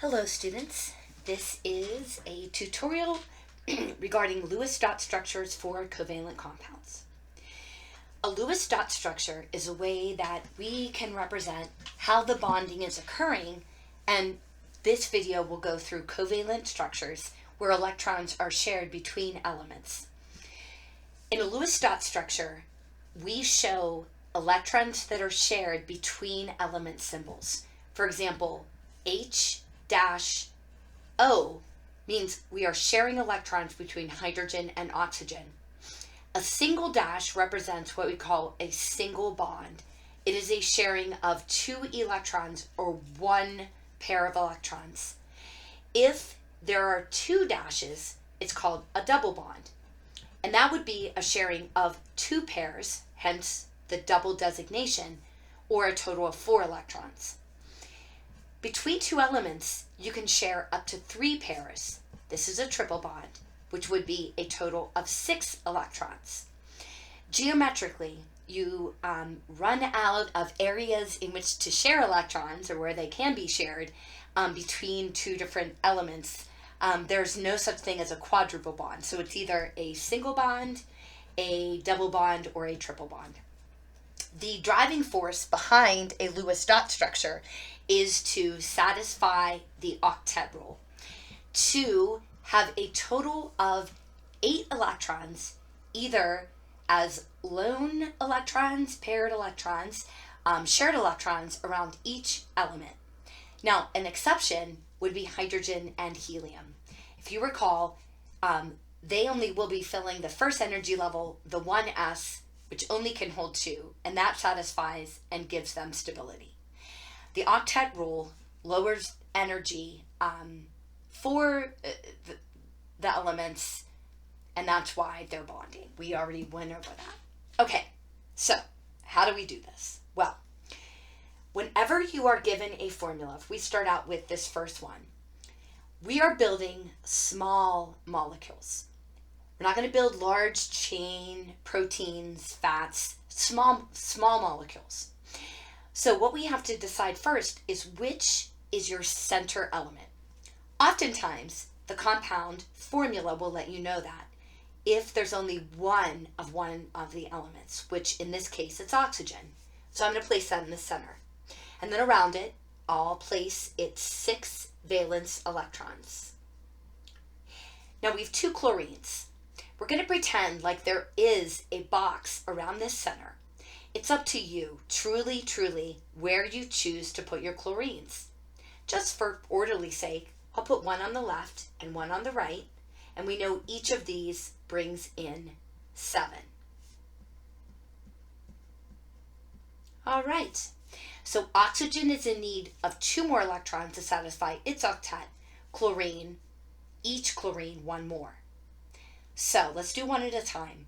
Hello students, this is a tutorial regarding Lewis dot structures for covalent compounds. A Lewis dot structure is a way that we can represent how the bonding is occurring, and this video will go through covalent structures where electrons are shared between elements. In a Lewis dot structure, we show electrons that are shared between element symbols. For example, H dash O means we are sharing electrons between hydrogen and oxygen. A single dash represents what we call a single bond. It is a sharing of two electrons or one pair of electrons. If there are two dashes, it's called a double bond. And that would be a sharing of two pairs, hence the double designation, or a total of 4 electrons. Between two elements, you can share up to 3 pairs. This is a triple bond, which would be a total of 6 electrons. Geometrically, you run out of areas in which to share electrons, or where they can be shared, between two different elements. There's no such thing as a quadruple bond, so it's either a single bond, a double bond, or a triple bond. The driving force behind a Lewis dot structure is to satisfy the octet rule, to have a total of 8 electrons, either as lone electrons, paired electrons, shared electrons around each element. Now, an exception would be hydrogen and helium. If you recall, they only will be filling the first energy level, the 1s, which only can hold 2, and that satisfies and gives them stability. The octet rule lowers energy for the elements, and that's why they're bonding. We already went over that. Okay, so how do we do this? Well, whenever you are given a formula, if we start out with this first one, we are building small molecules. We're not going to build large chain proteins, fats, small molecules. So what we have to decide first is which is your center element. Oftentimes, the compound formula will let you know that if there's only one of the elements, which in this case it's oxygen. So I'm going to place that in the center. And then around it, I'll place its 6 valence electrons. Now we have 2 chlorines. We're going to pretend like there is a box around this center. It's up to you, truly, where you choose to put your chlorines. Just for orderly sake, I'll put one on the left and one on the right, and we know each of these brings in 7. All right, so oxygen is in need of 2 more electrons to satisfy its octet. Chlorine, each chlorine 1 more. So let's do one at a time.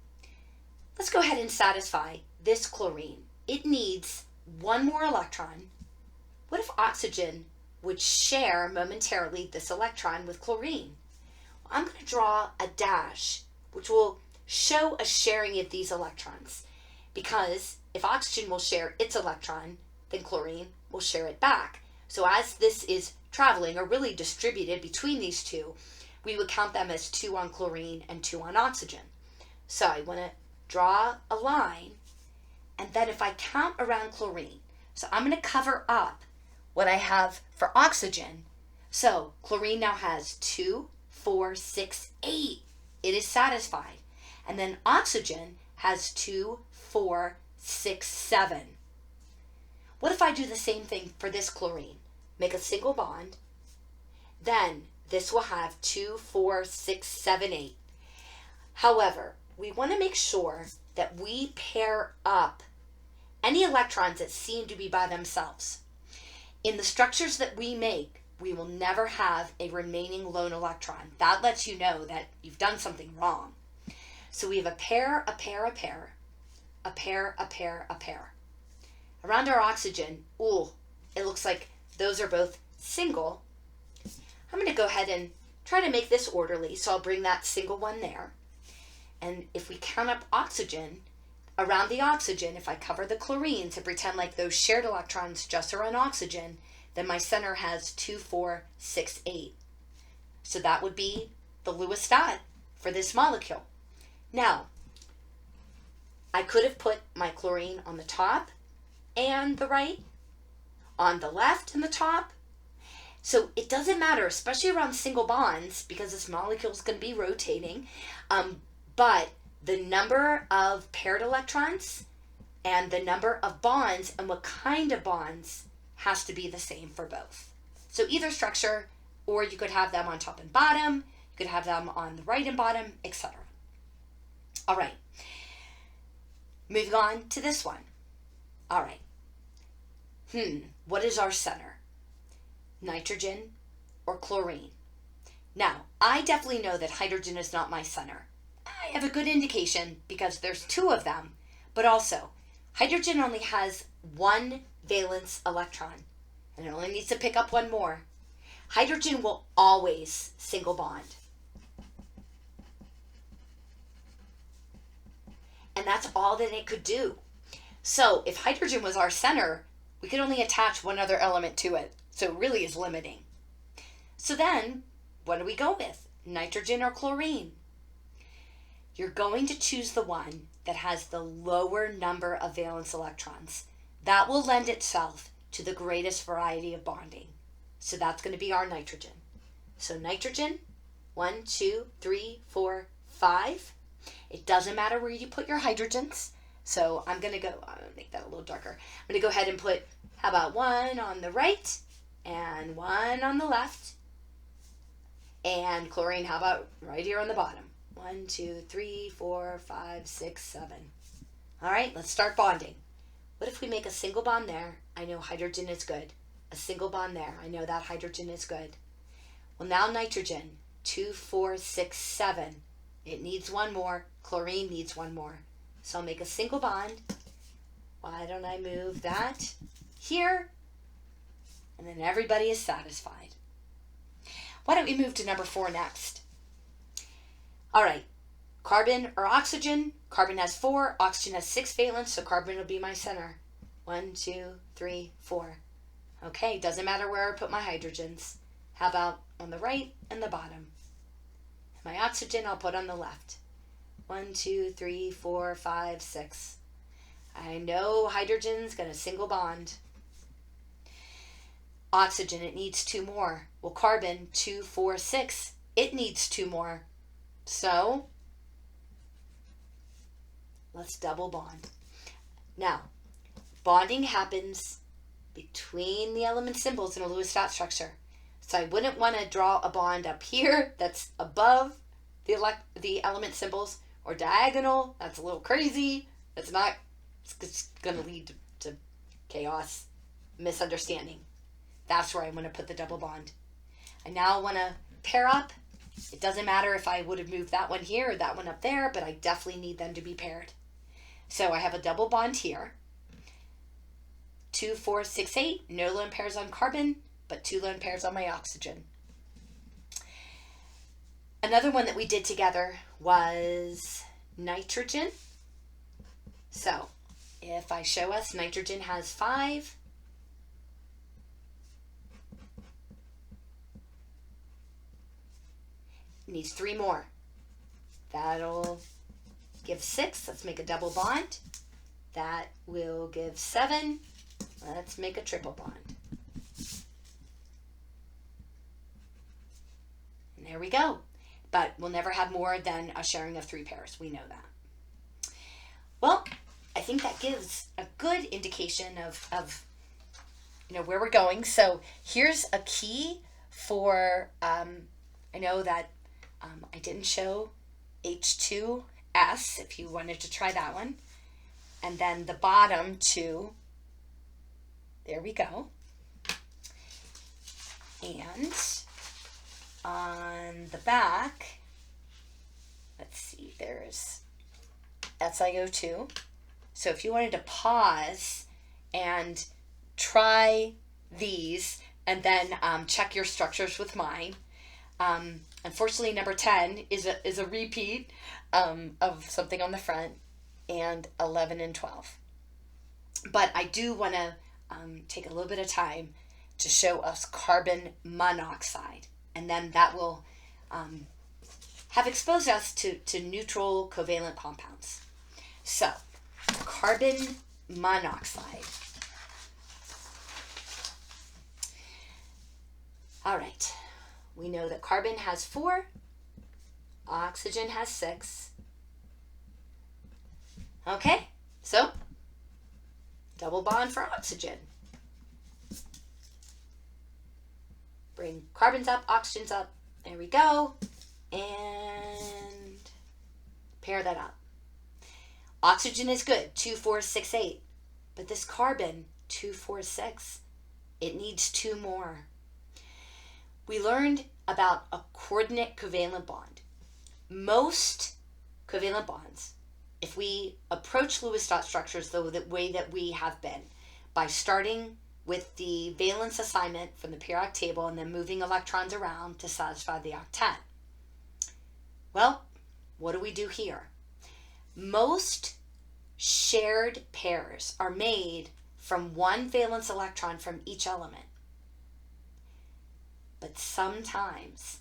Let's go ahead and satisfy this chlorine. It needs 1 more electron. What if oxygen would share momentarily this electron with chlorine? Well, I'm going to draw a dash, which will show a sharing of these electrons. Because if oxygen will share its electron, then chlorine will share it back. So as this is traveling, or really distributed between these two, we would count them as 2 on chlorine and 2 on oxygen. So I want to draw a line, and then if I count around chlorine, so I'm going to cover up what I have for oxygen. So chlorine now has 2, 4, 6, 8. It is satisfied. And then oxygen has 2, 4, 6, 7. What if I do the same thing for this chlorine? Make a single bond, then this will have 2, 4, 6, 7, 8. However, we want to make sure that we pair up any electrons that seem to be by themselves. In the structures that we make, we will never have a remaining lone electron. That lets you know that you've done something wrong. So we have a pair, a pair, a pair, a pair, a pair, a pair. Around our oxygen, it looks like those are both single. I'm going to go ahead and try to make this orderly, so I'll bring that single one there. And if we count up oxygen, around the oxygen, if I cover the chlorines and pretend like those shared electrons just are on oxygen, then my center has 2, 4, 6, 8. So that would be the Lewis dot for this molecule. Now, I could have put my chlorine on the top and the right, on the left and the top. So it doesn't matter, especially around single bonds, because this molecule is going to be rotating. But the number of paired electrons and the number of bonds and what kind of bonds has to be the same for both. So either structure, or you could have them on top and bottom, you could have them on the right and bottom, etc. All right. Moving on to this one. All right. What is our center? Nitrogen or chlorine? Now, I definitely know that hydrogen is not my center. I have a good indication because there's 2 of them, but also hydrogen only has 1 valence electron, and it only needs to pick up 1 more. Hydrogen will always single bond. And that's all that it could do. So if hydrogen was our center, we could only attach 1 other element to it. So it really is limiting. So then, what do we go with? Nitrogen or chlorine? You're going to choose the one that has the lower number of valence electrons. That will lend itself to the greatest variety of bonding. So that's going to be our nitrogen. So nitrogen, 1, 2, 3, 4, 5. It doesn't matter where you put your hydrogens. So I'm going to make that a little darker. I'm going to go ahead and put, how about 1 on the right and 1 on the left? And chlorine, how about right here on the bottom? 1, 2, 3, 4, 5, 6, 7. All right, let's start bonding. What if we make a single bond there? I know hydrogen is good. A single bond there. I know that hydrogen is good. Well, now nitrogen, 2, 4, 6, 7. It needs 1 more. Chlorine needs 1 more. So I'll make a single bond. Why don't I move that here? And then everybody is satisfied. Why don't we move to number 4 next? All right, carbon or oxygen. Carbon has 4, oxygen has 6 valence, so carbon will be my center. 1, 2, 3, 4. Okay, doesn't matter where I put my hydrogens. How about on the right and the bottom? My oxygen I'll put on the left. 1, 2, 3, 4, 5, 6. I know hydrogen's got a single bond. Oxygen, it needs 2 more. Well, carbon, 2, 4, 6, it needs 2 more. So, let's double bond. Now, bonding happens between the element symbols in a Lewis dot structure. So I wouldn't want to draw a bond up here that's above the element symbols, or diagonal. That's a little crazy. It's going to lead to chaos, misunderstanding. That's where I want to put the double bond. I now want to pair up. It doesn't matter if I would have moved that one here or that one up there, but I definitely need them to be paired. So I have a double bond here. 2, 4, 6, 8. No lone pairs on carbon, but 2 lone pairs on my oxygen. Another one that we did together was nitrogen. So if I show us, nitrogen has 5. Needs 3 more. That'll give 6. Let's make a double bond. That will give 7. Let's make a triple bond. And there we go. But we'll never have more than a sharing of 3 pairs. We know that. Well, I think that gives a good indication of where we're going. So here's a key for, I know that I didn't show H2S, if you wanted to try that one. And then the bottom 2, there we go. And on the back, let's see, there's SiO2. So if you wanted to pause and try these and then check your structures with mine. Unfortunately, number 10 is a repeat of something on the front, and 11 and 12. But I do want to take a little bit of time to show us carbon monoxide. And then that will have exposed us to neutral covalent compounds. So, carbon monoxide. All right, we know that carbon has 4, oxygen has 6. Okay, so double bond for oxygen. Bring carbons up, oxygens up. There we go. And pair that up. Oxygen is good, 2, 4, 6, 8. But this carbon, 2, 4, 6, it needs 2 more. We learned about a coordinate covalent bond. Most covalent bonds, if we approach Lewis dot structures the way that we have been, by starting with the valence assignment from the periodic table and then moving electrons around to satisfy the octet. Well, what do we do here? Most shared pairs are made from 1 valence electron from each element. But sometimes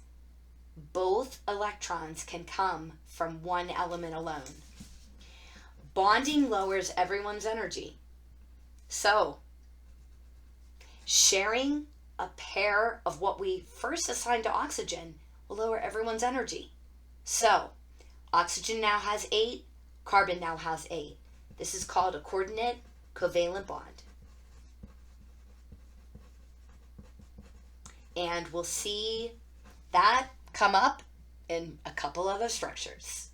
both electrons can come from 1 element alone. Bonding lowers everyone's energy. So, sharing a pair of what we first assigned to oxygen will lower everyone's energy. So, oxygen now has 8, carbon now has 8. This is called a coordinate covalent bond. And we'll see that come up in a couple other structures.